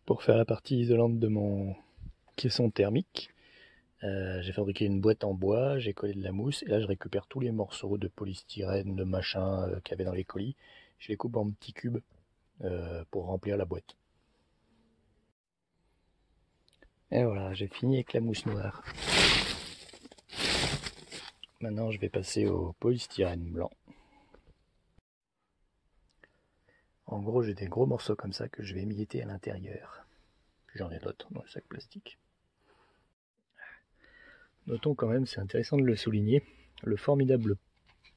Pour faire la partie isolante de mon caisson thermique, j'ai fabriqué une boîte en bois, j'ai collé de la mousse, et là je récupère tous les morceaux de polystyrène, de machin qu'il y avait dans les colis, je les coupe en petits cubes pour remplir la boîte. Et voilà, j'ai fini avec la mousse noire. Maintenant je vais passer au polystyrène blanc. En gros j'ai des gros morceaux comme ça que je vais émietter à l'intérieur. Puis j'en ai d'autres dans le sac plastique. Notons quand même, c'est intéressant de le souligner, le formidable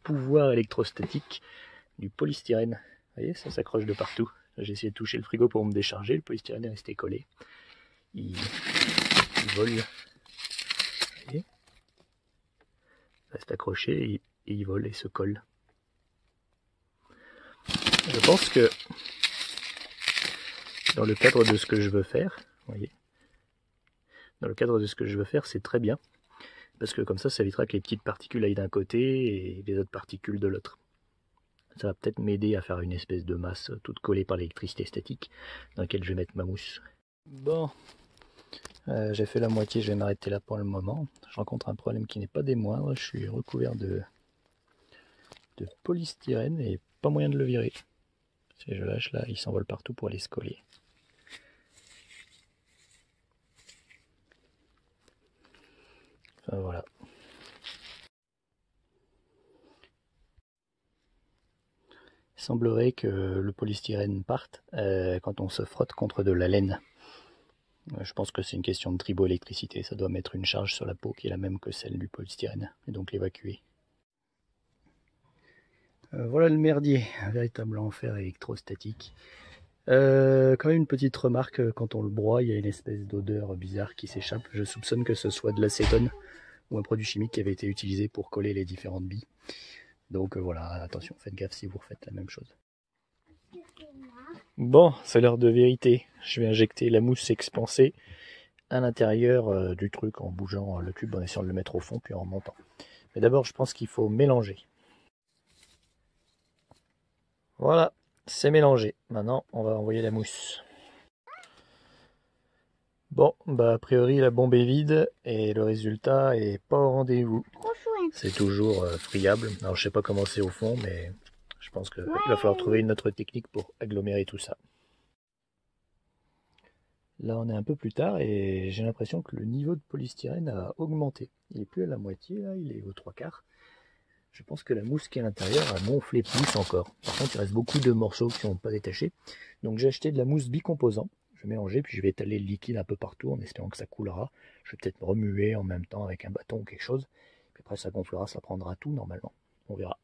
pouvoir électrostatique du polystyrène. Vous voyez, ça s'accroche de partout. J'ai essayé de toucher le frigo pour me décharger, le polystyrène est resté collé. Il vole. Vous voyez, il reste accroché et il vole et se colle. Je pense que dans le cadre de ce que je veux faire, vous voyez, dans le cadre de ce que je veux faire, c'est très bien. Parce que comme ça évitera que les petites particules aillent d'un côté et les autres particules de l'autre. Ça va peut-être m'aider à faire une espèce de masse toute collée par l'électricité statique dans laquelle je vais mettre ma mousse. Bon, j'ai fait la moitié, je vais m'arrêter là pour le moment. Je rencontre un problème qui n'est pas des moindres, je suis recouvert de polystyrène et pas moyen de le virer. Si je lâche là, il s'envole partout pour aller se coller. Enfin voilà. Il semblerait que le polystyrène parte quand on se frotte contre de la laine. Je pense que c'est une question de triboélectricité, ça doit mettre une charge sur la peau qui est la même que celle du polystyrène, et donc l'évacuer. Voilà le merdier, un véritable enfer électrostatique. Quand même une petite remarque, quand on le broie, il y a une espèce d'odeur bizarre qui s'échappe. Je soupçonne que ce soit de l'acétone ou un produit chimique qui avait été utilisé pour coller les différentes billes. Donc voilà, attention, faites gaffe si vous refaites la même chose. Bon, c'est l'heure de vérité. Je vais injecter la mousse expansée à l'intérieur du truc en bougeant le cube, en essayant de le mettre au fond puis en remontant. Mais d'abord, je pense qu'il faut mélanger. Voilà, c'est mélangé. Maintenant, on va envoyer la mousse. Bon, bah a priori la bombe est vide et le résultat est pas au rendez-vous. C'est toujours friable. Alors je sais pas comment c'est au fond, mais je pense qu'il va falloir trouver une autre technique pour agglomérer tout ça. Là on est un peu plus tard et j'ai l'impression que le niveau de polystyrène a augmenté. Il est plus à la moitié là, il est aux 3/4. Je pense que la mousse qui est à l'intérieur a gonflé plus encore. Par contre, il reste beaucoup de morceaux qui sont pas détachés. Donc j'ai acheté de la mousse bicomposant. Je vais mélanger, puis je vais étaler le liquide un peu partout en espérant que ça coulera. Je vais peut-être me remuer en même temps avec un bâton ou quelque chose. Puis après, ça gonflera, ça prendra tout normalement. On verra.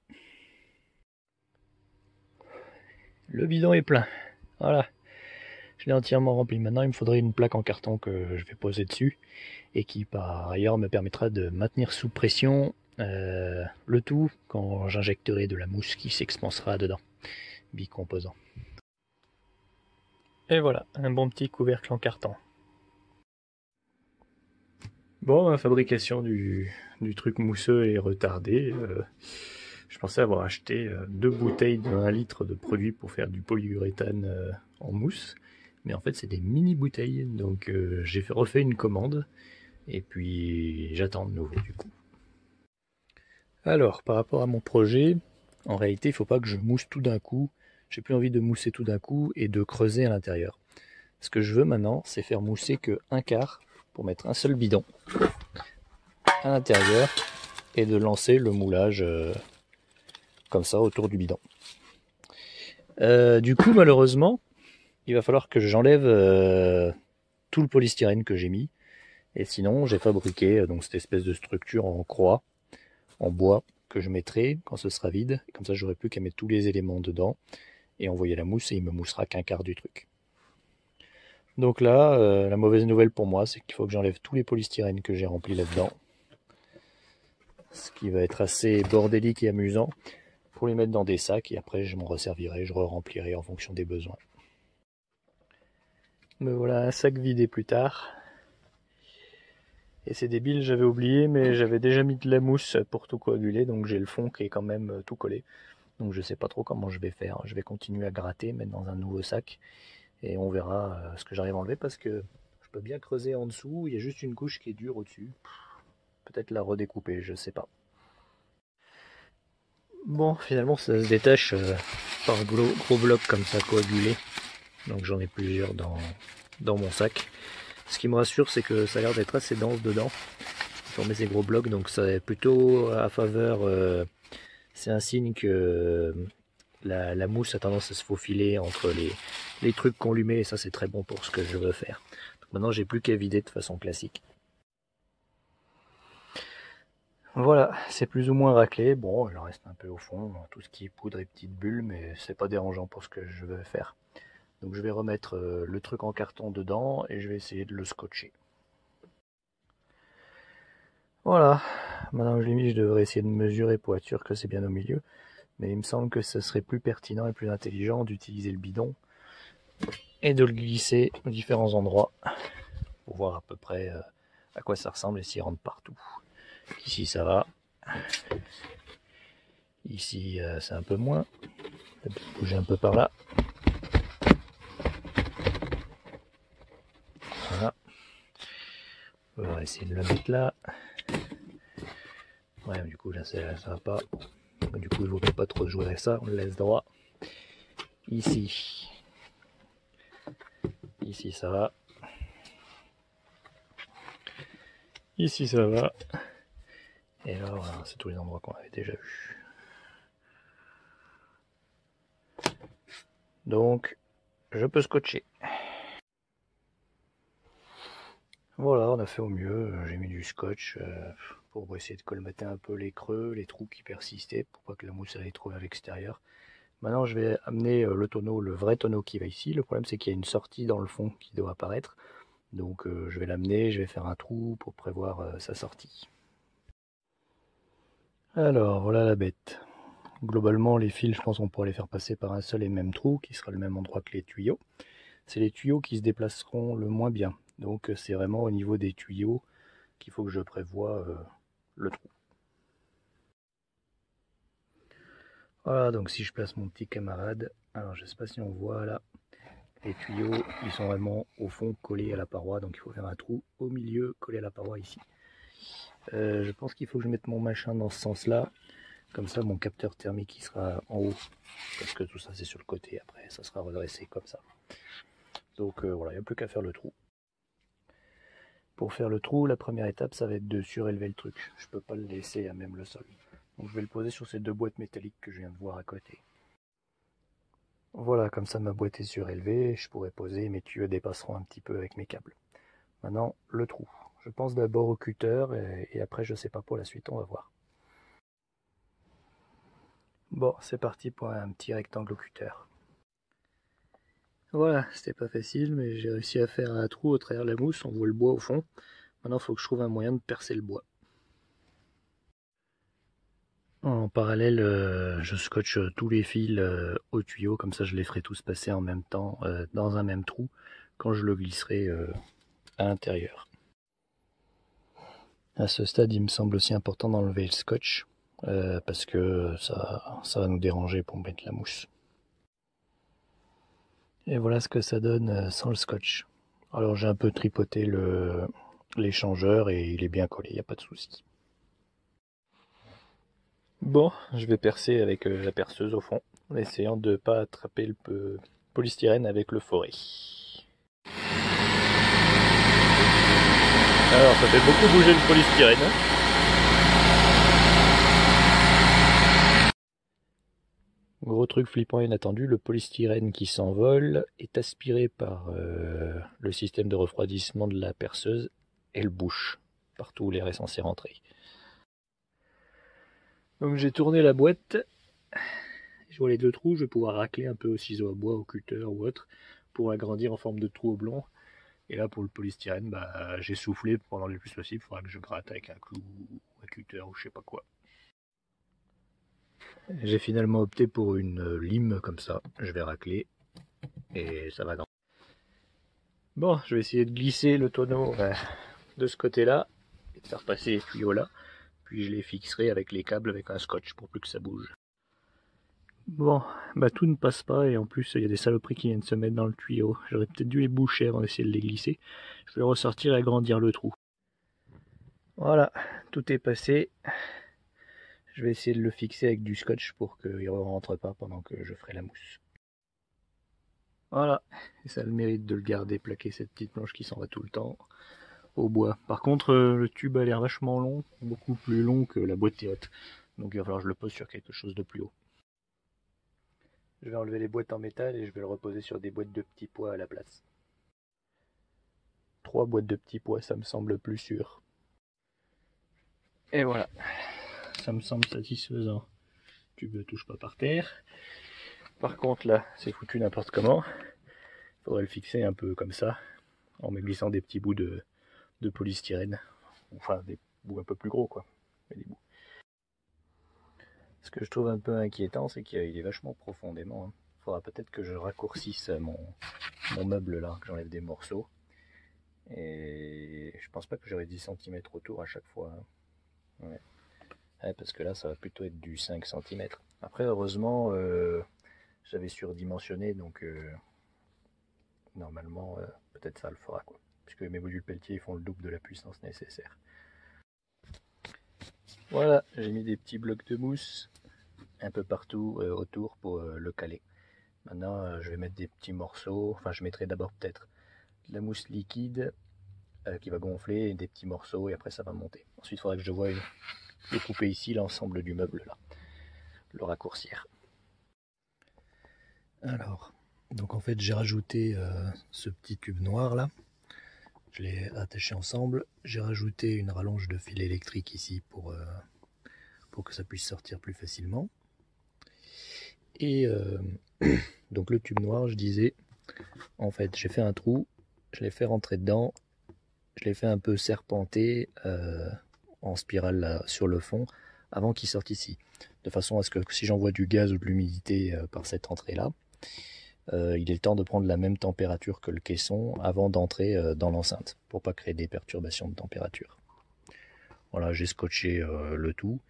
Le bidon est plein. Voilà. Je l'ai entièrement rempli. Maintenant, il me faudrait une plaque en carton que je vais poser dessus et qui, par ailleurs, me permettra de maintenir sous pression le tout quand j'injecterai de la mousse qui s'expansera dedans, bicomposant. Et voilà, un bon petit couvercle en carton. Bon, la fabrication du truc mousseux est retardée. Je pensais avoir acheté 2 bouteilles de 1 litre de produits pour faire du polyuréthane en mousse. Mais en fait, c'est des mini bouteilles. Donc j'ai refait une commande. Et puis j'attends de nouveau du coup. Alors, par rapport à mon projet, en réalité, il ne faut pas que je mousse tout d'un coup. J'ai plus envie de mousser tout d'un coup et de creuser à l'intérieur. Ce que je veux maintenant, c'est faire mousser que 1/4 pour mettre un seul bidon à l'intérieur et de lancer le moulage comme ça autour du bidon. Du coup, malheureusement, il va falloir que j'enlève tout le polystyrène que j'ai mis. Et sinon, j'ai fabriqué donc cette espèce de structure en croix, en bois, que je mettrai quand ce sera vide. Comme ça, j'aurai plus qu'à mettre tous les éléments dedans et envoyer la mousse et il me moussera qu'1/4 du truc. Donc là, la mauvaise nouvelle pour moi, c'est qu'il faut que j'enlève tous les polystyrènes que j'ai remplis là-dedans. Ce qui va être assez bordélique et amusant pour les mettre dans des sacs et après je m'en resservirai, je remplirai en fonction des besoins. Me voilà un sac vidé plus tard. Et c'est débile, j'avais oublié, mais j'avais déjà mis de la mousse pour tout coaguler, donc j'ai le fond qui est quand même tout collé. Donc je sais pas trop comment je vais faire. Je vais continuer à gratter, mettre dans un nouveau sac. Et on verra ce que j'arrive à enlever parce que je peux bien creuser en dessous, il y a juste une couche qui est dure au-dessus. Peut-être la redécouper, je sais pas. Bon, finalement ça se détache par gros blocs comme ça coagulés. Donc j'en ai plusieurs dans mon sac. Ce qui me rassure, c'est que ça a l'air d'être assez dense dedans. Former ces gros blocs, donc ça est plutôt à faveur. C'est un signe que la mousse a tendance à se faufiler entre les trucs qu'on lui met, et ça c'est très bon pour ce que je veux faire. Donc maintenant j'ai plus qu'à vider de façon classique. Voilà, c'est plus ou moins raclé. Bon, il en reste un peu au fond, tout ce qui est poudre et petites bulles, mais c'est pas dérangeant pour ce que je veux faire. Donc je vais remettre le truc en carton dedans et je vais essayer de le scotcher. Voilà, maintenant que je l'ai mis, je devrais essayer de mesurer pour être sûr que c'est bien au milieu. Mais il me semble que ce serait plus pertinent et plus intelligent d'utiliser le bidon et de le glisser aux différents endroits pour voir à peu près à quoi ça ressemble et s'il rentre partout. Ici ça va, ici c'est un peu moins, je vais bouger un peu par là. Voilà, on va essayer de le mettre là. Ouais, du coup là ça va pas, du coup il ne vaut pas trop jouer avec ça, on le laisse droit. Ici ça va, ici ça va, et là voilà, c'est tous les endroits qu'on avait déjà vus. Donc je peux scotcher. Voilà, on a fait au mieux, j'ai mis du scotch pour essayer de colmater un peu les creux, les trous qui persistaient, pour pas que la mousse aille trouver à l'extérieur. Maintenant je vais amener le tonneau, le vrai tonneau qui va ici. Le problème c'est qu'il y a une sortie dans le fond qui doit apparaître. Donc je vais l'amener, je vais faire un trou pour prévoir sa sortie. Alors voilà la bête. Globalement les fils, je pense qu'on pourra les faire passer par un seul et même trou, qui sera le même endroit que les tuyaux. C'est les tuyaux qui se déplaceront le moins bien. Donc c'est vraiment au niveau des tuyaux qu'il faut que je prévoie le trou. Voilà, donc si je place mon petit camarade, alors je sais pas si on voit là, les tuyaux ils sont vraiment au fond collés à la paroi, donc il faut faire un trou au milieu collé à la paroi ici. Je pense qu'il faut que je mette mon machin dans ce sens là, comme ça mon capteur thermique il sera en haut, parce que tout ça c'est sur le côté, après ça sera redressé comme ça. Donc voilà, il n'y a plus qu'à faire le trou. Pour faire le trou, la première étape ça va être de surélever le truc, je peux pas le laisser à même le sol. Donc je vais le poser sur ces deux boîtes métalliques que je viens de voir à côté. Voilà, comme ça ma boîte est surélevée, je pourrais poser, mes tuyaux dépasseront un petit peu avec mes câbles. Maintenant, le trou. Je pense d'abord au cutter et après je sais pas pour la suite, on va voir. Bon, c'est parti pour un petit rectangle au cutter. Voilà, c'était pas facile, mais j'ai réussi à faire un trou au travers de la mousse, on voit le bois au fond. Maintenant, il faut que je trouve un moyen de percer le bois. En parallèle, je scotche tous les fils au tuyau, comme ça je les ferai tous passer en même temps dans un même trou quand je le glisserai à l'intérieur. À ce stade, il me semble aussi important d'enlever le scotch parce que ça va nous déranger pour mettre la mousse. Et voilà ce que ça donne sans le scotch. Alors j'ai un peu tripoté l'échangeur et il est bien collé, il n'y a pas de souci. Bon, je vais percer avec la perceuse au fond, en essayant de ne pas attraper le polystyrène avec le forêt. Alors ça fait beaucoup bouger le polystyrène. Gros truc flippant et inattendu, le polystyrène qui s'envole est aspiré par le système de refroidissement de la perceuse et le bouche partout où l'air est censé rentrer. Donc j'ai tourné la boîte, je vois les deux trous, je vais pouvoir racler un peu au ciseau à bois, au cutter ou autre, pour agrandir en forme de trou oblong. Et là pour le polystyrène, j'ai soufflé pendant le plus possible, il faudra que je gratte avec un clou, un cutter ou je sais pas quoi. J'ai finalement opté pour une lime comme ça, je vais racler et ça va dans. Bon, je vais essayer de glisser le tonneau de ce côté-là et de faire passer les tuyaux là, puis je les fixerai avec les câbles avec un scotch pour plus que ça bouge. Bon, bah tout ne passe pas et en plus il y a des saloperies qui viennent se mettre dans le tuyau. J'aurais peut-être dû les boucher avant d'essayer de les glisser. Je vais le ressortir et agrandir le trou. Voilà, tout est passé. Je vais essayer de le fixer avec du scotch pour qu'il ne rentre pas pendant que je ferai la mousse. Voilà, et ça a le mérite de le garder plaqué, cette petite planche qui s'en va tout le temps au bois. Par contre, le tube a l'air vachement long, beaucoup plus long que la boîte est haute. Donc il va falloir que je le pose sur quelque chose de plus haut. Je vais enlever les boîtes en métal et je vais le reposer sur des boîtes de petits pois à la place. 3 boîtes de petits pois, ça me semble plus sûr. Et voilà, ça me semble satisfaisant. Le tube ne touche pas par terre. Par contre là, c'est foutu n'importe comment. Il faudrait le fixer un peu comme ça, en me glissant des petits bouts de polystyrène. Enfin, des bouts un peu plus gros, quoi. Mais des bouts. Ce que je trouve un peu inquiétant, c'est qu'il est vachement profondément. Il faudra peut-être que je raccourcisse mon meuble là, que j'enlève des morceaux. Et je pense pas que j'aurai 10 cm autour à chaque fois. Ouais. Ouais, parce que là, ça va plutôt être du 5 cm. Après, heureusement, j'avais surdimensionné, donc normalement, peut-être ça le fera, quoi. Puisque mes modules Peltier font le double de la puissance nécessaire. Voilà, j'ai mis des petits blocs de mousse un peu partout autour pour le caler. Maintenant, je vais mettre des petits morceaux. Enfin, je mettrai d'abord peut-être de la mousse liquide qui va gonfler, et des petits morceaux, et après ça va monter. Ensuite, il faudra que je voie découper ici l'ensemble du meuble là, le raccourcir. Alors, donc en fait, j'ai rajouté ce petit tube noir là. Je l'ai attaché ensemble. J'ai rajouté une rallonge de fil électrique ici pour que ça puisse sortir plus facilement. Et donc le tube noir, je disais, en fait, j'ai fait un trou, je l'ai fait rentrer dedans, je l'ai fait un peu serpenter en spirale là, sur le fond avant qu'il sorte ici. De façon à ce que si j'envoie du gaz ou de l'humidité par cette entrée-là, il est le temps de prendre la même température que le caisson avant d'entrer dans l'enceinte, pour pas créer des perturbations de température. Voilà, j'ai scotché le tout.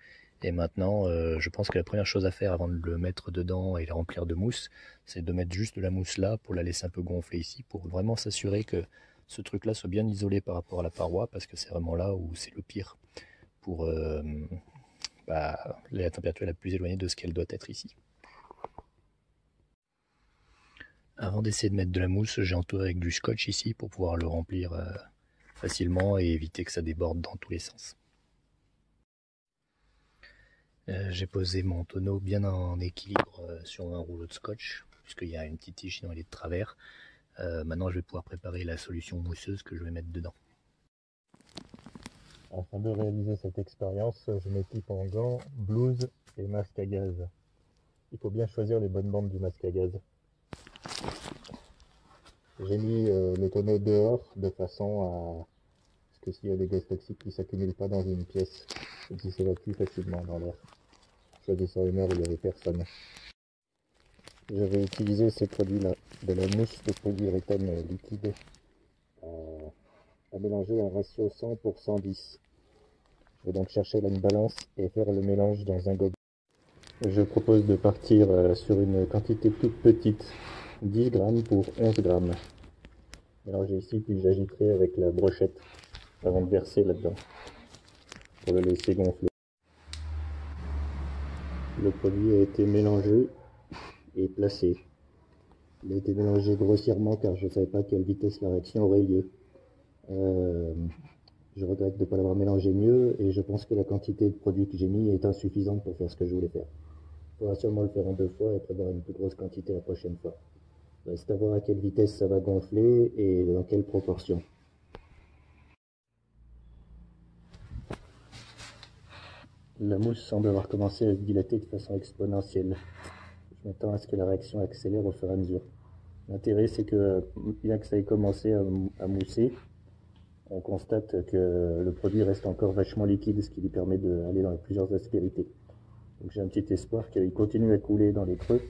Et maintenant, je pense que la première chose à faire avant de le mettre dedans et le remplir de mousse, c'est de mettre juste de la mousse là pour la laisser un peu gonfler ici, pour vraiment s'assurer que ce truc-là soit bien isolé par rapport à la paroi, parce que c'est vraiment là où c'est le pire pour la température la plus éloignée de ce qu'elle doit être ici. Avant d'essayer de mettre de la mousse, j'ai entouré avec du scotch ici pour pouvoir le remplir facilement et éviter que ça déborde dans tous les sens. J'ai posé mon tonneau bien en équilibre sur un rouleau de scotch, puisqu'il y a une petite tige sinon elle est de travers. Maintenant je vais pouvoir préparer la solution mousseuse que je vais mettre dedans. Afin de réaliser cette expérience, je m'équipe en gants, blouse et masque à gaz. Il faut bien choisir les bonnes bandes du masque à gaz. J'ai mis le tonneau dehors de façon à ce que s'il y a des gaz toxiques qui ne s'accumulent pas dans une pièce et qui s'évacuent facilement dans l'air. Choisissant une heure où il n'y avait personne. Je vais utiliser ces produits-là, de la mousse de polyuréthane liquide à mélanger un ratio 100 pour 110. Je vais donc chercher là une balance et faire le mélange dans un gobelet. Je propose de partir sur une quantité toute petite, 10 grammes pour 11 grammes. Mélanger ici, puis j'agiterai avec la brochette avant de verser là-dedans, pour le laisser gonfler. Le produit a été mélangé et placé. Il a été mélangé grossièrement car je ne savais pas à quelle vitesse la réaction aurait lieu. Je regrette de ne pas l'avoir mélangé mieux et je pense que la quantité de produit que j'ai mis est insuffisante pour faire ce que je voulais faire. Il faudra sûrement le faire en 2 fois et prévoir une plus grosse quantité la prochaine fois. Reste à voir à quelle vitesse ça va gonfler et dans quelle proportion. La mousse semble avoir commencé à se dilater de façon exponentielle. Je m'attends à ce que la réaction accélère au fur et à mesure. L'intérêt, c'est que bien que ça ait commencé à mousser, on constate que le produit reste encore vachement liquide, ce qui lui permet d'aller dans plusieurs aspérités. Donc j'ai un petit espoir qu'il continue à couler dans les creux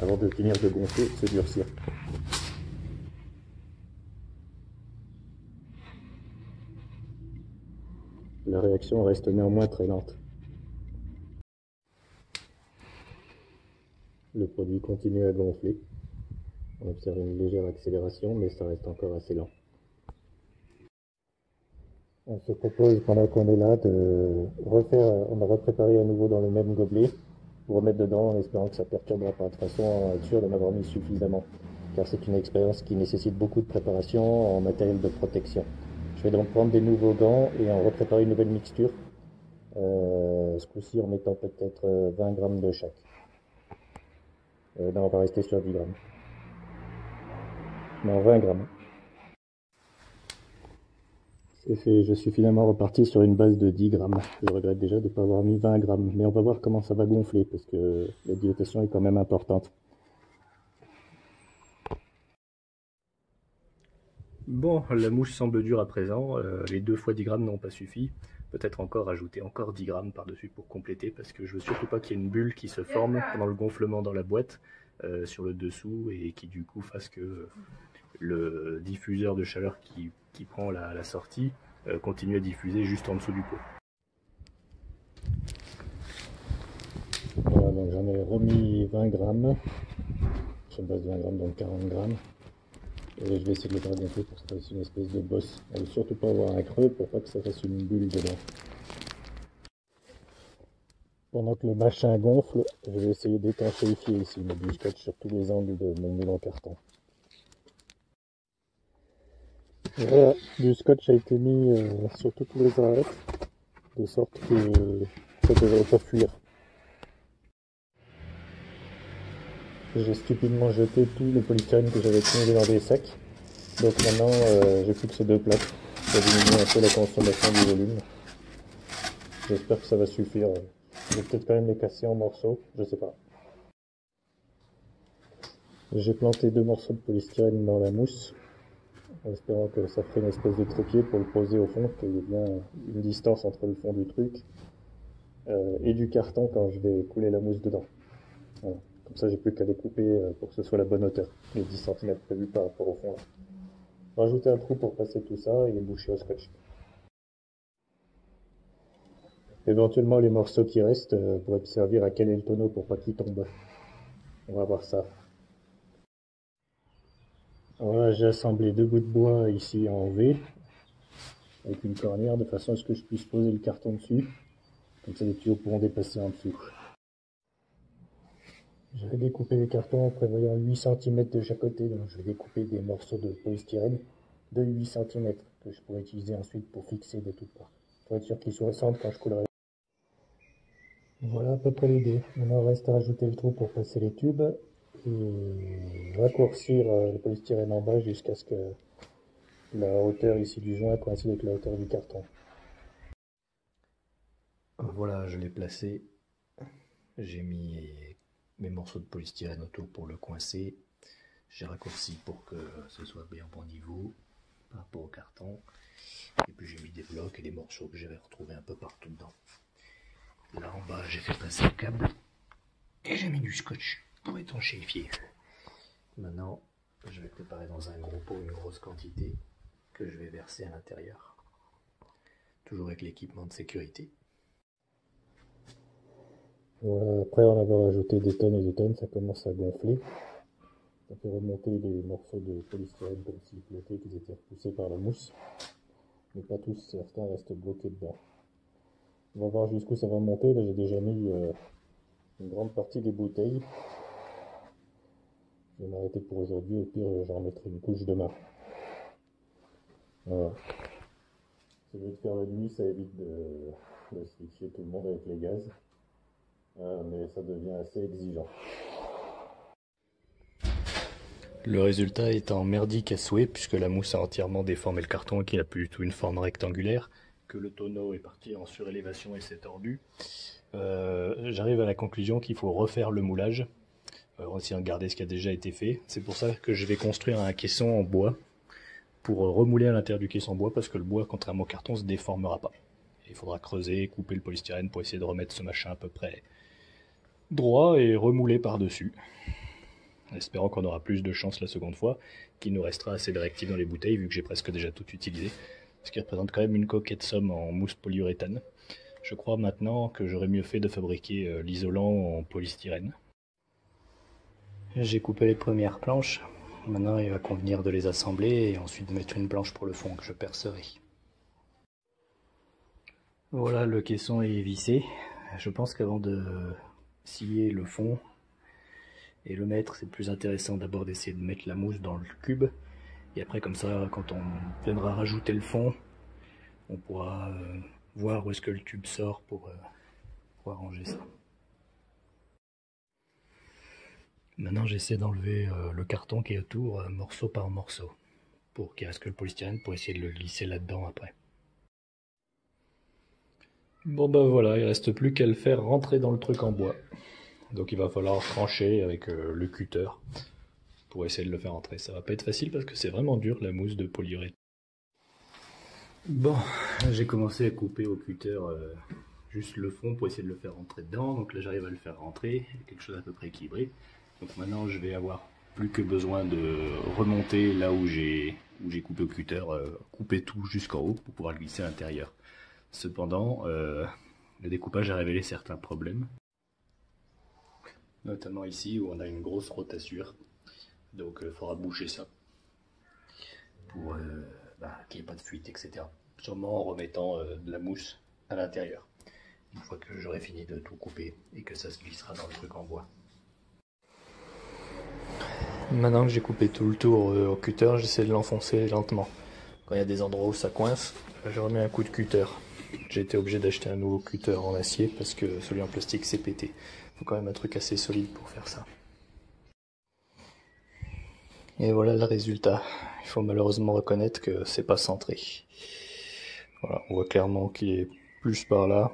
avant de finir de gonfler et de se durcir. La réaction reste néanmoins très lente. le produit continue à gonfler. On observe une légère accélération, mais ça reste encore assez lent. On se propose, pendant qu'on est là, de refaire, on a repréparé à nouveau dans le même gobelet, pour remettre dedans en espérant que ça ne perturbera pas, de façon à être sûr d'en avoir mis suffisamment, car c'est une expérience qui nécessite beaucoup de préparation en matériel de protection. Je vais donc prendre des nouveaux gants et en repréparer une nouvelle mixture, ce coup-ci en mettant peut-être 20 grammes de chaque. Là on va rester sur 10 grammes. Non, 20 grammes. C'est fait, je suis finalement reparti sur une base de 10 grammes. Je regrette déjà de ne pas avoir mis 20 grammes, mais on va voir comment ça va gonfler, parce que la dilatation est quand même importante. Bon, la mousse semble dure à présent, les 2 fois 10 grammes n'ont pas suffi. Peut-être encore ajouter encore 10 grammes par-dessus pour compléter, parce que je veux surtout pas qu'il y ait une bulle qui se forme pendant le gonflement dans la boîte sur le dessous et qui du coup fasse que le diffuseur de chaleur qui prend la sortie continue à diffuser juste en dessous du pot. Voilà, donc j'en ai remis 20 grammes. Sur une base de 20 grammes, donc 40 grammes. Et je vais essayer de le faire gonfler pour que ça fasse une espèce de bosse. On ne veut surtout pas avoir un creux pour pas que ça fasse une bulle dedans. Pendant que le machin gonfle, je vais essayer d'étanchéifier ici, mettre du scotch sur tous les angles de mon moule en carton. Voilà, du scotch a été mis sur toutes les arêtes, de sorte que ça ne devrait pas fuir. J'ai stupidement jeté tout le polystyrène que j'avais cumulé dans des sacs. Donc maintenant, j'ai plus que ces 2 plaques. Ça diminue un peu la consommation du volume. J'espère que ça va suffire. Je vais peut-être quand même les casser en morceaux, je sais pas. J'ai planté 2 morceaux de polystyrène dans la mousse, en espérant que ça ferait une espèce de trépied pour le poser au fond, qu'il y ait bien une distance entre le fond du truc et du carton quand je vais couler la mousse dedans. Voilà. Comme ça, j'ai plus qu'à découper pour que ce soit la bonne hauteur, les 10 cm prévus par rapport au fond. Là. Rajouter un trou pour passer tout ça et les boucher au scotch. Éventuellement, les morceaux qui restent pourraient me servir à caler le tonneau pour pas qu'il tombe. On va voir ça. Voilà, j'ai assemblé 2 bouts de bois ici en V, avec une cornière, de façon à ce que je puisse poser le carton dessus. Comme ça, les tuyaux pourront dépasser en dessous. Je vais découper les cartons en prévoyant 8 cm de chaque côté, donc je vais découper des morceaux de polystyrène de 8 cm que je pourrai utiliser ensuite pour fixer de toutes parts. Pour être sûr qu'ils se ressentent quand je coulerai. Voilà à peu près l'idée. Maintenant, il reste à rajouter le trou pour passer les tubes et raccourcir le polystyrène en bas jusqu'à ce que la hauteur ici du joint coïncide avec la hauteur du carton. Voilà, je l'ai placé. J'ai mis mes morceaux de polystyrène autour pour le coincer. J'ai raccourci pour que ce soit bien au bon niveau par rapport au carton. Et puis j'ai mis des blocs et des morceaux que j'avais retrouvés un peu partout dedans. Là en bas, j'ai fait passer le câble et j'ai mis du scotch pour étanchéifier. Maintenant, je vais préparer dans un gros pot une grosse quantité que je vais verser à l'intérieur. Toujours avec l'équipement de sécurité. Voilà, après en avoir ajouté des tonnes et des tonnes, ça commence à gonfler. Ça fait remonter les morceaux de polystyrène comme s'ils flottaient, qu'ils étaient repoussés par la mousse. Mais pas tous, certains restent bloqués dedans. On va voir jusqu'où ça va monter. Là, j'ai déjà mis une grande partie des bouteilles. Je vais m'arrêter pour aujourd'hui. Au pire, j'en mettrai une couche demain. Voilà. Si je veux faire la nuit, ça évite d'asphyxier tout le monde avec les gaz. Mais ça devient assez exigeant. Le résultat étant merdique à souhait, puisque la mousse a entièrement déformé le carton et qu'il n'a plus du tout une forme rectangulaire, que le tonneau est parti en surélévation et s'est tordu. J'arrive à la conclusion qu'il faut refaire le moulage, aussi en garder ce qui a déjà été fait. C'est pour ça que je vais construire un caisson en bois, pour remouler à l'intérieur du caisson en bois, parce que le bois, contrairement au carton, ne se déformera pas. Il faudra creuser, couper le polystyrène pour essayer de remettre ce machin à peu près droit et remouler par-dessus. En espérant qu'on aura plus de chance la seconde fois, qu'il nous restera assez de réactifs dans les bouteilles, vu que j'ai presque déjà tout utilisé. Ce qui représente quand même une coquette somme en mousse polyuréthane. Je crois maintenant que j'aurais mieux fait de fabriquer l'isolant en polystyrène. J'ai coupé les premières planches. Maintenant, il va convenir de les assembler et ensuite de mettre une planche pour le fond que je percerai. Voilà, le caisson est vissé. Je pense qu'avant de scier le fond et le mettre, c'est plus intéressant d'abord d'essayer de mettre la mousse dans le cube. Et après, comme ça, quand on viendra rajouter le fond, on pourra voir où est-ce que le tube sort pour arranger ça. Maintenant, j'essaie d'enlever le carton qui est autour, morceau par morceau, pour qu'il reste que le polystyrène pour essayer de le glisser là-dedans après. Bon bah voilà, il reste plus qu'à le faire rentrer dans le truc en bois. Donc il va falloir trancher avec le cutter pour essayer de le faire rentrer. Ça va pas être facile parce que c'est vraiment dur la mousse de polyuréthane. Bon, j'ai commencé à couper au cutter juste le fond pour essayer de le faire rentrer dedans. Donc là j'arrive à le faire rentrer, quelque chose à peu près équilibré. Donc maintenant je vais avoir plus que besoin de remonter là où j'ai coupé au cutter, couper tout jusqu'en haut pour pouvoir le glisser à l'intérieur. Cependant, le découpage a révélé certains problèmes. Notamment ici où on a une grosse rotature. Donc il faudra boucher ça pour qu'il n'y ait pas de fuite, etc. Sûrement en remettant de la mousse à l'intérieur. Une fois que j'aurai fini de tout couper et que ça se glissera dans le truc en bois. Maintenant que j'ai coupé tout le tour au cutter, j'essaie de l'enfoncer lentement. Quand il y a des endroits où ça coince, je remets un coup de cutter. J'ai été obligé d'acheter un nouveau cutter en acier parce que celui en plastique s'est pété. Il faut quand même un truc assez solide pour faire ça. Et voilà le résultat. Il faut malheureusement reconnaître que c'est pas centré. Voilà, on voit clairement qu'il est plus par là.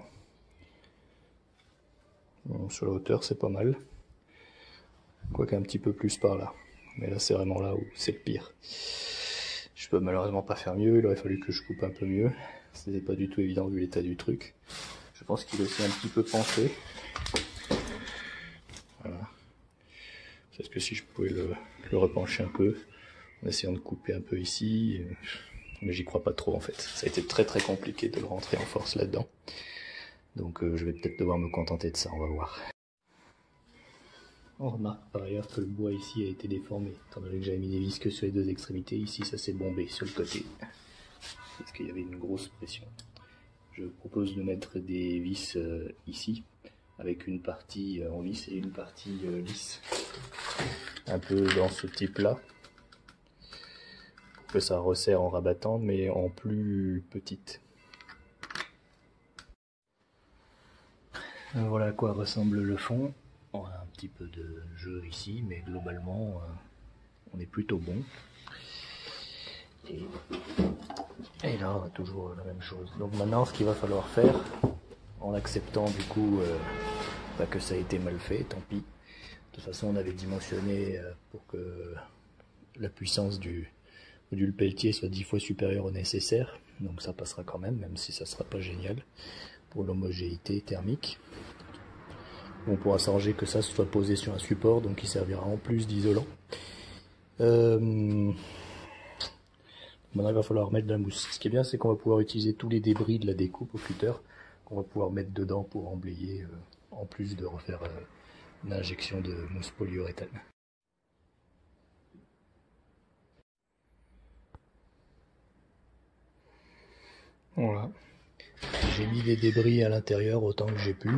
Sur la hauteur, c'est pas mal. Quoique un petit peu plus par là. Mais là, c'est vraiment là où c'est le pire. Je peux malheureusement pas faire mieux. Il aurait fallu que je coupe un peu mieux. C'était pas du tout évident vu l'état du truc. Je pense qu'il est aussi un petit peu penché. Voilà. Parce que si je pouvais le repencher un peu, en essayant de couper un peu ici, mais j'y crois pas trop en fait. Ça a été très très compliqué de le rentrer en force là-dedans. Donc je vais peut-être devoir me contenter de ça, on va voir. On remarque par ailleurs que le bois ici a été déformé, étant donné que j'avais mis des vis que sur les deux extrémités. Ici ça s'est bombé sur le côté, parce qu'il y avait une grosse pression. Je propose de mettre des vis ici, avec une partie en vis et une partie lisse, un peu dans ce type là, pour que ça resserre en rabattant, mais en plus petite. Voilà à quoi ressemble le fond. On a un petit peu de jeu ici, mais globalement on est plutôt bon. Et là on a toujours la même chose. Donc maintenant ce qu'il va falloir faire, en acceptant du coup que ça a été mal fait, tant pis. De toute façon on avait dimensionné pour que la puissance du module Peltier soit 10 fois supérieure au nécessaire. Donc ça passera quand même si ça sera pas génial pour l'homogénéité thermique. On pourra s'arranger que ça soit posé sur un support, donc il servira en plus d'isolant. Maintenant il va falloir mettre de la mousse. Ce qui est bien, c'est qu'on va pouvoir utiliser tous les débris de la découpe au cutter, qu'on va pouvoir mettre dedans pour emblayer, en plus de refaire une injection de mousse polyuréthane. Voilà. J'ai mis des débris à l'intérieur autant que j'ai pu.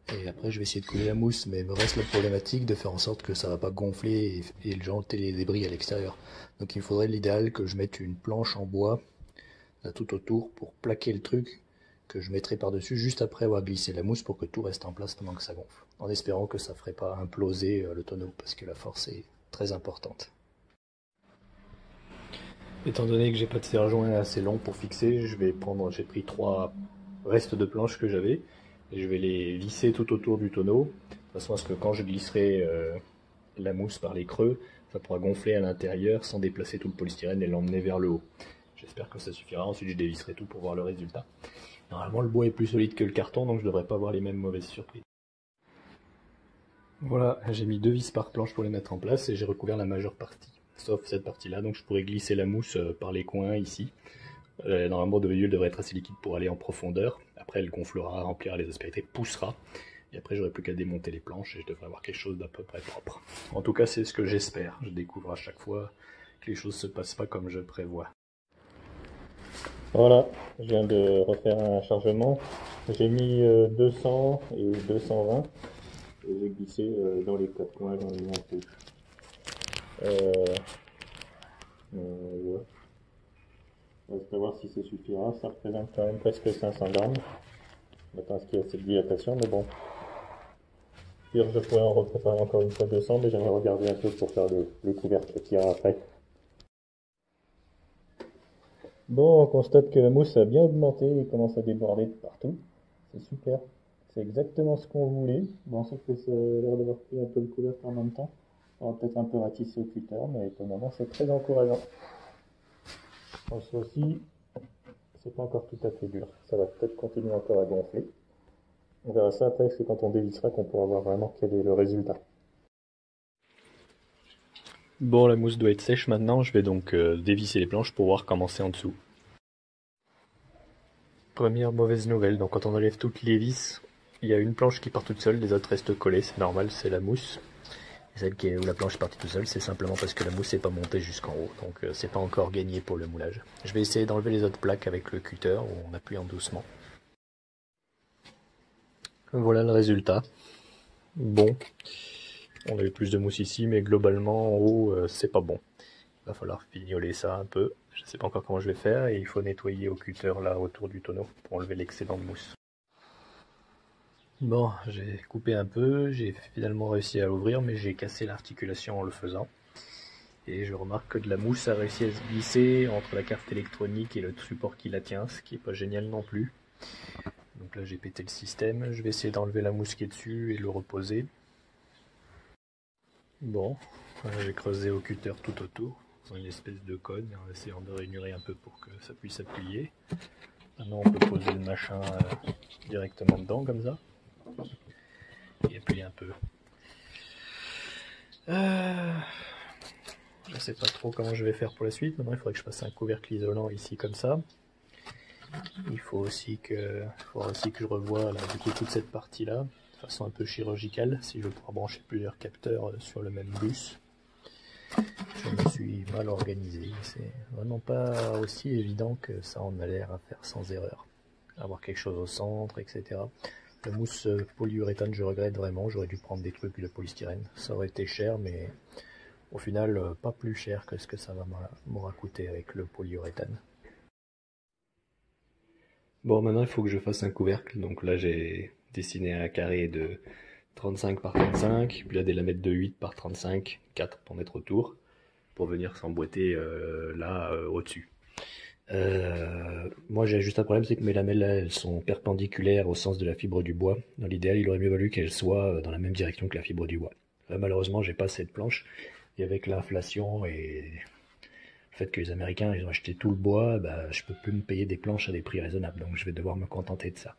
Et après je vais essayer de couler la mousse, mais il me reste la problématique de faire en sorte que ça va pas gonfler et jeter les débris à l'extérieur. Donc il faudrait l'idéal que je mette une planche en bois là, tout autour pour plaquer le truc, que je mettrai par-dessus juste après avoir glissé la mousse pour que tout reste en place pendant que ça gonfle. En espérant que ça ferait pas imploser le tonneau, parce que la force est très importante. Étant donné que j'ai pas de serre-joint assez long pour fixer, j'ai pris 3 restes de planches que j'avais, et je vais les lisser tout autour du tonneau, de façon à ce que quand je glisserai la mousse par les creux, ça pourra gonfler à l'intérieur sans déplacer tout le polystyrène et l'emmener vers le haut. J'espère que ça suffira, ensuite je dévisserai tout pour voir le résultat. Normalement le bois est plus solide que le carton, donc je devrais pas avoir les mêmes mauvaises surprises. Voilà, j'ai mis 2 vis par planche pour les mettre en place et j'ai recouvert la majeure partie, sauf cette partie-là, donc je pourrais glisser la mousse par les coins ici. Normalement, de l'huile devrait être assez liquide pour aller en profondeur. Après, elle gonflera, remplira les aspérités, poussera. Et après, j'aurai plus qu'à démonter les planches et je devrais avoir quelque chose d'à peu près propre. En tout cas, c'est ce que j'espère. Je découvre à chaque fois que les choses se passent pas comme je prévois. Voilà, je viens de refaire un chargement. J'ai mis 200 et 220 et j'ai glissé dans les quatre coins, j'en ai mis un peu. Ouais. On va savoir si ça suffira. Ça représente quand même presque 500 grammes. Maintenant, ce qu'il y a, c'est de dilatation, mais bon. Pire, je pourrais en repréparer encore une fois 200, mais j'aimerais regarder un peu pour faire les couvercles qu'il y a après. Bon, on constate que la mousse a bien augmenté et commence à déborder de partout. C'est super. C'est exactement ce qu'on voulait. Bon, sauf que ça a l'air d'avoir pris un peu le couvercle en même temps. On va peut-être un peu ratisser au cutter, mais pour le moment, c'est très encourageant. En ceci, c'est pas encore tout à fait dur. Ça va peut-être continuer encore à gonfler. On verra ça après, c'est quand on dévissera qu'on pourra voir vraiment quel est le résultat. Bon, la mousse doit être sèche maintenant. Je vais donc dévisser les planches pour voir comment c'est en dessous. Première mauvaise nouvelle, donc quand on enlève toutes les vis, il y a une planche qui part toute seule, les autres restent collées, c'est normal, c'est la mousse. Et celle où la planche est partie toute seule, c'est simplement parce que la mousse n'est pas montée jusqu'en haut, donc c'est pas encore gagné pour le moulage. Je vais essayer d'enlever les autres plaques avec le cutter, en appuyant doucement. Voilà le résultat. Bon, on a eu plus de mousse ici, mais globalement en haut, c'est pas bon. Il va falloir fignoler ça un peu. Je sais pas encore comment je vais faire et il faut nettoyer au cutter là autour du tonneau pour enlever l'excédent de mousse. Bon, j'ai coupé un peu, j'ai finalement réussi à l'ouvrir, mais j'ai cassé l'articulation en le faisant. Et je remarque que de la mousse a réussi à se glisser entre la carte électronique et le support qui la tient, ce qui est pas génial non plus. Donc là j'ai pété le système, je vais essayer d'enlever la mousse qui est dessus et le reposer. Bon, j'ai creusé au cutter tout autour, dans une espèce de cône, en essayant de ranurer un peu pour que ça puisse appuyer. Maintenant on peut poser le machin directement dedans comme ça. Et appuyer un peu. Je sais pas trop comment je vais faire pour la suite. Maintenant il faudrait que je fasse un couvercle isolant ici comme ça. Il faut aussi que je revoie là, du coup, toute cette partie là de façon un peu chirurgicale si je veux pouvoir brancher plusieurs capteurs sur le même bus. Je me suis mal organisé, c'est vraiment pas aussi évident que ça en a l'air à faire sans erreur. Avoir quelque chose au centre, etc. La mousse polyuréthane, je regrette vraiment, j'aurais dû prendre des trucs de polystyrène. Ça aurait été cher, mais au final, pas plus cher que ce que ça m'aura coûté avec le polyuréthane. Bon, maintenant il faut que je fasse un couvercle, donc là j'ai dessiné un carré de 35 par 35, puis là des lamettes de 8 par 35, 4 pour mettre autour, pour venir s'emboîter là au-dessus. Moi j'ai juste un problème, c'est que mes lamelles là, elles sont perpendiculaires au sens de la fibre du bois. Dans l'idéal, il aurait mieux valu qu'elles soient dans la même direction que la fibre du bois. Là, malheureusement, j'ai pas assez de planches, et avec l'inflation et le fait que les Américains ils ont acheté tout le bois, bah, je peux plus me payer des planches à des prix raisonnables, donc je vais devoir me contenter de ça.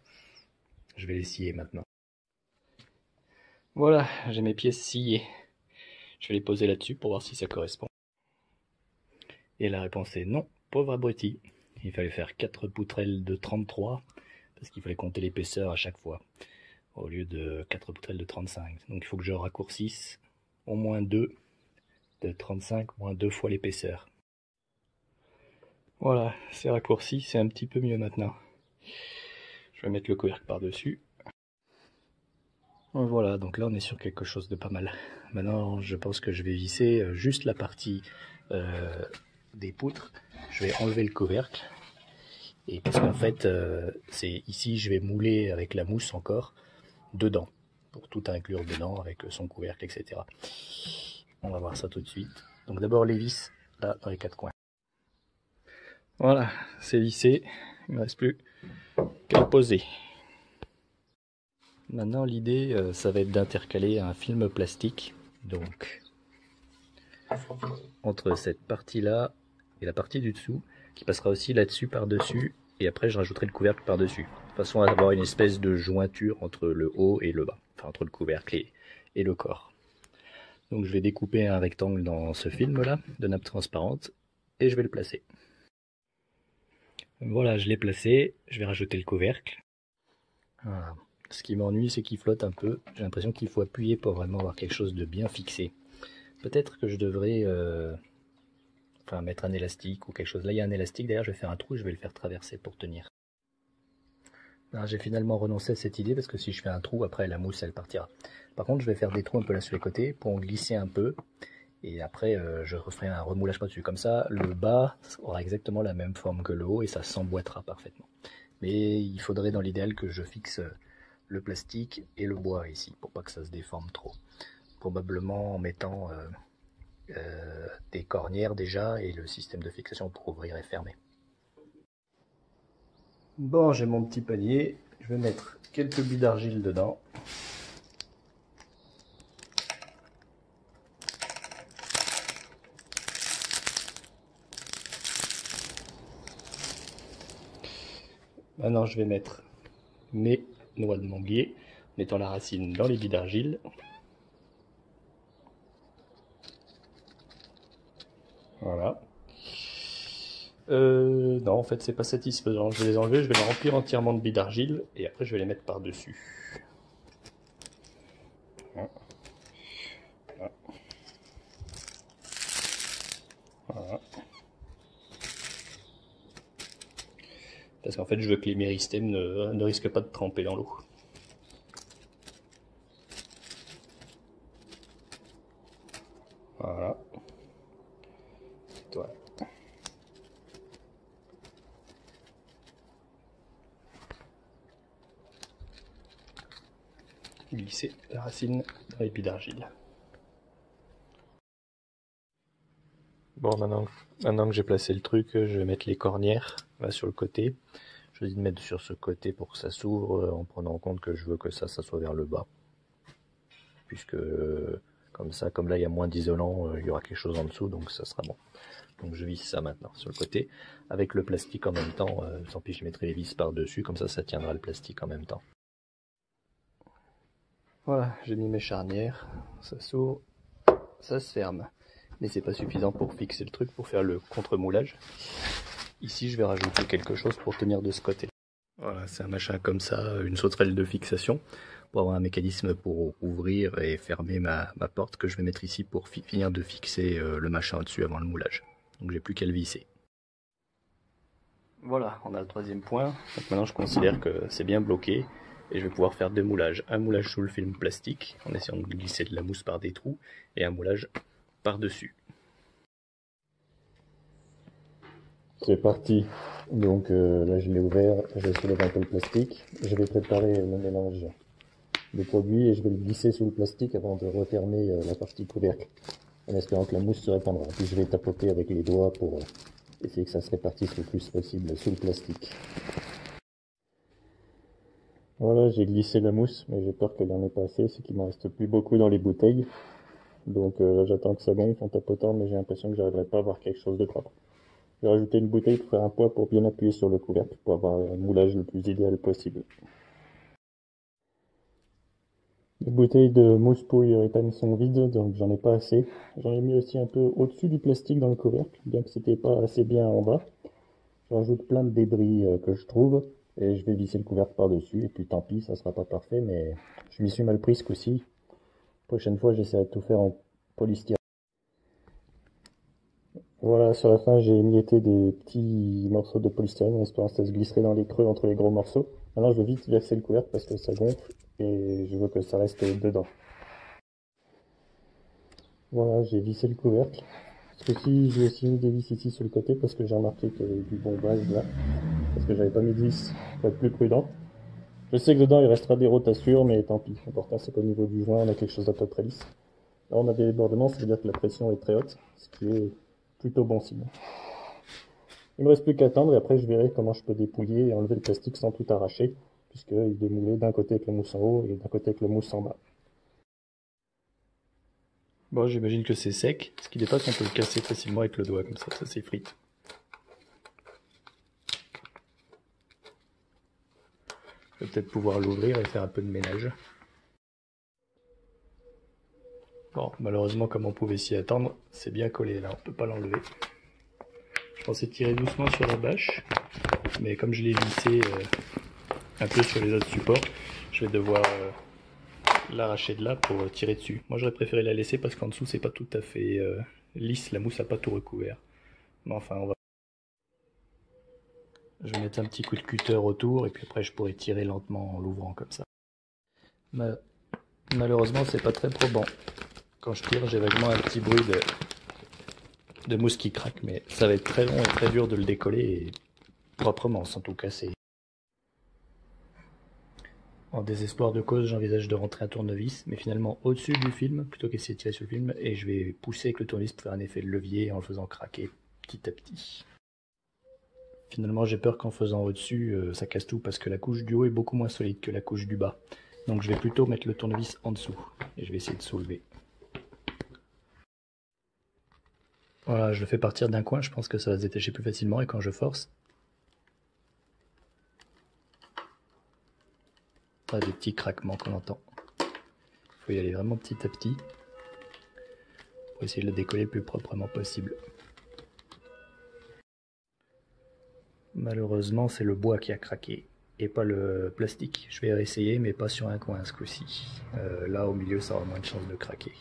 Je vais les scier maintenant. Voilà, j'ai mes pièces sciées. Je vais les poser là-dessus pour voir si ça correspond. Et la réponse est non, pauvre abruti. Il fallait faire 4 poutrelles de 33, parce qu'il fallait compter l'épaisseur à chaque fois, au lieu de 4 poutrelles de 35. Donc il faut que je raccourcisse au moins 2 de 35, moins 2 fois l'épaisseur. Voilà, c'est raccourci, c'est un petit peu mieux maintenant. Je vais mettre le couvercle par-dessus. Voilà, donc là on est sur quelque chose de pas mal. Maintenant je pense que je vais visser juste la partie des poutres. Je vais enlever le couvercle. Et parce qu'en fait, c'est ici je vais mouler avec la mousse encore dedans. Pour tout inclure dedans avec son couvercle, etc. On va voir ça tout de suite. Donc d'abord les vis, là dans les 4 coins. Voilà, c'est vissé. Il ne me reste plus qu'à le poser. Maintenant l'idée ça va être d'intercaler un film plastique donc entre cette partie là et la partie du dessous qui passera aussi là-dessus par-dessus et après je rajouterai le couvercle par-dessus de façon à avoir une espèce de jointure entre le haut et le bas, enfin entre le couvercle et le corps. Donc je vais découper un rectangle dans ce film là de nappe transparente et je vais le placer. Voilà, je l'ai placé, je vais rajouter le couvercle. Voilà. Ce qui m'ennuie, c'est qu'il flotte un peu. J'ai l'impression qu'il faut appuyer pour vraiment avoir quelque chose de bien fixé. Peut-être que je devrais mettre un élastique ou quelque chose. Là, il y a un élastique, d'ailleurs, je vais faire un trou et je vais le faire traverser pour tenir. J'ai finalement renoncé à cette idée parce que si je fais un trou, après la mousse elle partira. Par contre, je vais faire des trous un peu là sur les côtés pour en glisser un peu. Et après, je referai un remoulage par-dessus. Comme ça, le bas aura exactement la même forme que le haut et ça s'emboîtera parfaitement. Mais il faudrait dans l'idéal que je fixe le plastique et le bois ici pour pas que ça se déforme trop. Probablement en mettant des cornières déjà et le système de fixation pour ouvrir et fermer. Bon, j'ai mon petit panier, je vais mettre quelques billes d'argile dedans. Maintenant, je vais mettre mes noix de manguier, mettant la racine dans les billes d'argile. Voilà. Non, en fait, c'est pas satisfaisant. Je vais les enlever, je vais les remplir entièrement de billes d'argile et après, je vais les mettre par-dessus. Voilà. Voilà. Parce qu'en fait, je veux que les méristèmes ne risquent pas de tremper dans l'eau. Voilà. Voilà. Glisser la racine dans les billes d'argile. Bon, maintenant que j'ai placé le truc, je vais mettre les cornières là sur le côté. Je vais de mettre sur ce côté pour que ça s'ouvre en prenant en compte que je veux que ça soit vers le bas. Puisque comme ça, comme là il y a moins d'isolant, il y aura quelque chose en dessous, donc ça sera bon. Donc je visse ça maintenant sur le côté, avec le plastique en même temps, tant pis je mettrai les vis par-dessus, comme ça tiendra le plastique en même temps. Voilà, j'ai mis mes charnières, ça s'ouvre, ça se ferme. Mais c'est pas suffisant pour fixer le truc, pour faire le contre-moulage. Ici je vais rajouter quelque chose pour tenir de ce côté. Voilà, c'est un machin comme ça, une sauterelle de fixation, pour avoir un mécanisme pour ouvrir et fermer ma porte que je vais mettre ici pour finir de fixer le machin au-dessus avant le moulage. Donc j'ai plus qu'à le visser. Voilà, on a le troisième point. Donc maintenant je considère que c'est bien bloqué et je vais pouvoir faire deux moulages. Un moulage sous le film plastique en essayant de glisser de la mousse par des trous et un moulage par-dessus. C'est parti. Donc là je l'ai ouvert, je soulève un peu le plastique. Je vais préparer le mélange de produits et je vais le glisser sous le plastique avant de refermer la partie couvercle, en espérant que la mousse se répandra. Puis je vais tapoter avec les doigts pour essayer que ça se répartisse le plus possible sous le plastique. Voilà, j'ai glissé la mousse, mais j'ai peur qu'elle n'en ait pas assez, c'est qu'il m'en reste plus beaucoup dans les bouteilles. Donc là j'attends que ça gonfle en tapotant, mais j'ai l'impression que j'arriverai pas à avoir quelque chose de propre. Je vais rajouter une bouteille pour faire un poids pour bien appuyer sur le couvercle pour avoir un moulage le plus idéal possible. Les bouteilles de mousse polyuréthane sont vides, donc j'en ai pas assez. J'en ai mis aussi un peu au-dessus du plastique dans le couvercle, bien que c'était pas assez bien en bas. Je rajoute plein de débris que je trouve, et je vais visser le couvercle par-dessus, et puis tant pis, ça sera pas parfait, mais je m'y suis mal pris ce coup-ci. Prochaine fois, j'essaierai de tout faire en polystyrène. Voilà, sur la fin, j'ai émietté des petits morceaux de polystyrène en espérant que ça se glisserait dans les creux entre les gros morceaux. Maintenant, je vais vite verser le couvercle parce que ça gonfle et je veux que ça reste dedans. Voilà, j'ai vissé le couvercle. Ce coup-ci, j'ai aussi mis des vis ici sur le côté parce que j'ai remarqué qu'il y avait du bombage là. Parce que j'avais pas mis de vis pour être plus prudent. Je sais que dedans, il restera des rotassures, mais tant pis. L'important, c'est qu'au niveau du joint, on a quelque chose d'à peu près lisse. Là, on a des débordements, ça veut dire que la pression est très haute, ce qui est plutôt bon signe. Il me reste plus qu'à attendre et après je verrai comment je peux dépouiller et enlever le plastique sans tout arracher, puisqu'il est moulé d'un côté avec la mousse en haut et d'un côté avec la mousse en bas. Bon, j'imagine que c'est sec. Ce qui dépasse, on peut le casser facilement avec le doigt, comme ça s'effrite. Je vais peut-être pouvoir l'ouvrir et faire un peu de ménage. Bon, malheureusement, comme on pouvait s'y attendre, c'est bien collé là, on peut pas l'enlever. Je pensais tirer doucement sur la bâche, mais comme je l'ai vissé un peu sur les autres supports, Je vais devoir l'arracher de là pour tirer dessus. Moi j'aurais préféré la laisser parce qu'en dessous c'est pas tout à fait lisse, la mousse a pas tout recouvert. Mais enfin on va... Je vais mettre un petit coup de cutter autour et puis après je pourrai tirer lentement en l'ouvrant comme ça. Malheureusement c'est pas très probant. Quand je tire j'ai vaguement un petit bruit de mousse qui craque, mais ça va être très long et très dur de le décoller et proprement sans tout casser. En désespoir de cause, j'envisage de rentrer un tournevis, mais finalement au-dessus du film, plutôt qu'essayer de tirer sur le film, et je vais pousser avec le tournevis pour faire un effet de levier en le faisant craquer petit à petit. Finalement, j'ai peur qu'en faisant au-dessus, ça casse tout, parce que la couche du haut est beaucoup moins solide que la couche du bas. Donc je vais plutôt mettre le tournevis en dessous, et je vais essayer de soulever. Voilà, je le fais partir d'un coin, je pense que ça va se détacher plus facilement, et quand je force, des petits craquements qu'on entend. Il faut y aller vraiment petit à petit pour essayer de le décoller le plus proprement possible. Malheureusement, c'est le bois qui a craqué et pas le plastique. Je vais réessayer, mais pas sur un coin ce coup-ci. Là, au milieu, ça aura moins de chances de craquer.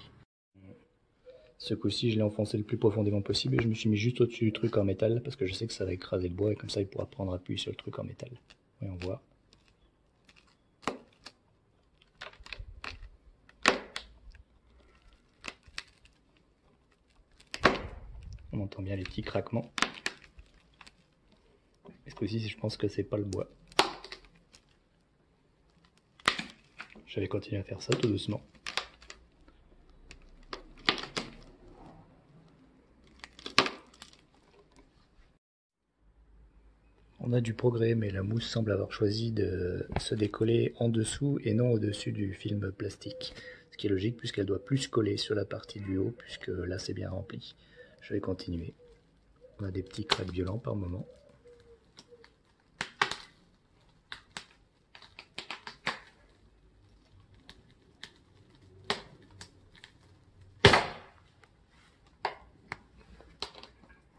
Ce coup-ci, je l'ai enfoncé le plus profondément possible et je me suis mis juste au-dessus du truc en métal parce que je sais que ça va écraser le bois et comme ça, il pourra prendre appui sur le truc en métal. Et on voit. On entend bien les petits craquements. Et ce coup-ci, je pense que c'est pas le bois. Je vais continuer à faire ça tout doucement. On a du progrès, mais la mousse semble avoir choisi de se décoller en dessous et non au-dessus du film plastique. Ce qui est logique puisqu'elle doit plus coller sur la partie du haut, puisque là c'est bien rempli. Je vais continuer. On a des petits cracks violents par moment.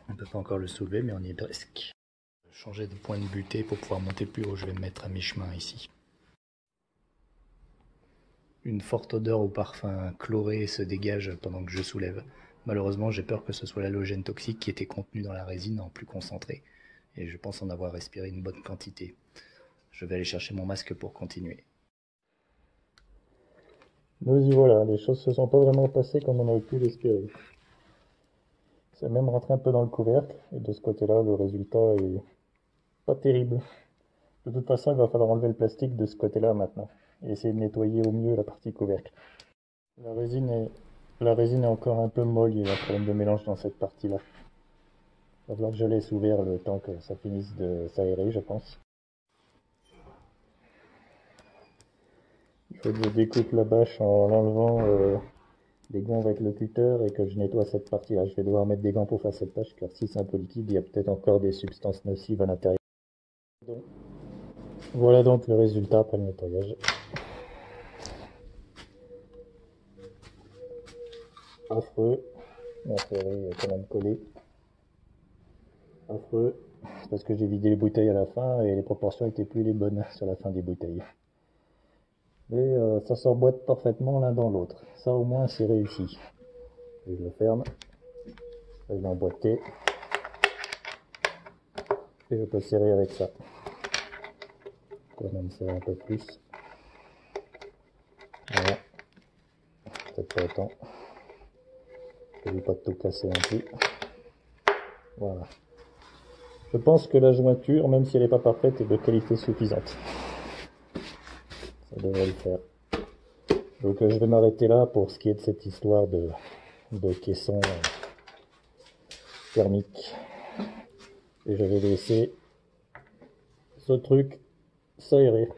On ne peut pas encore le soulever, mais on y est presque. Je vais changer de point de butée pour pouvoir monter plus haut. Je vais me mettre à mi-chemin ici. Une forte odeur au parfum chloré se dégage pendant que je soulève. Malheureusement, j'ai peur que ce soit l'halogène toxique qui était contenu dans la résine en plus concentré. Et je pense en avoir respiré une bonne quantité. Je vais aller chercher mon masque pour continuer. Nous y voilà, les choses se sont pas vraiment passées comme on aurait pu l'espérer. C'est même rentré un peu dans le couvercle, et de ce côté-là, le résultat est pas terrible. De toute façon, il va falloir enlever le plastique de ce côté-là maintenant, et essayer de nettoyer au mieux la partie couvercle. La résine est encore un peu molle, il y a un problème de mélange dans cette partie-là. Il va falloir que je laisse ouvert le temps que ça finisse de s'aérer, je pense. Il faut que je découpe la bâche en enlevant les gants avec le cutter et que je nettoie cette partie-là. Je vais devoir mettre des gants pour faire cette tâche car si c'est un peu liquide, il y a peut-être encore des substances nocives à l'intérieur. Voilà donc le résultat après le nettoyage. Affreux. Mon ferré est quand même collé. Affreux. C'est parce que j'ai vidé les bouteilles à la fin et les proportions étaient plus les bonnes sur la fin des bouteilles. Mais ça s'emboîte parfaitement l'un dans l'autre. Ça au moins c'est réussi. Et je le ferme. Je l'ai emboîté. Et je peux serrer avec ça. Je peux même serrer un peu plus. Voilà. Peut-être pas autant. Je ne vais pas tout casser non plus. Voilà. Je pense que la jointure, même si elle n'est pas parfaite, est de qualité suffisante. Ça devrait le faire. Donc je vais m'arrêter là pour ce qui est de cette histoire de caisson thermique. Et je vais laisser ce truc s'aérer.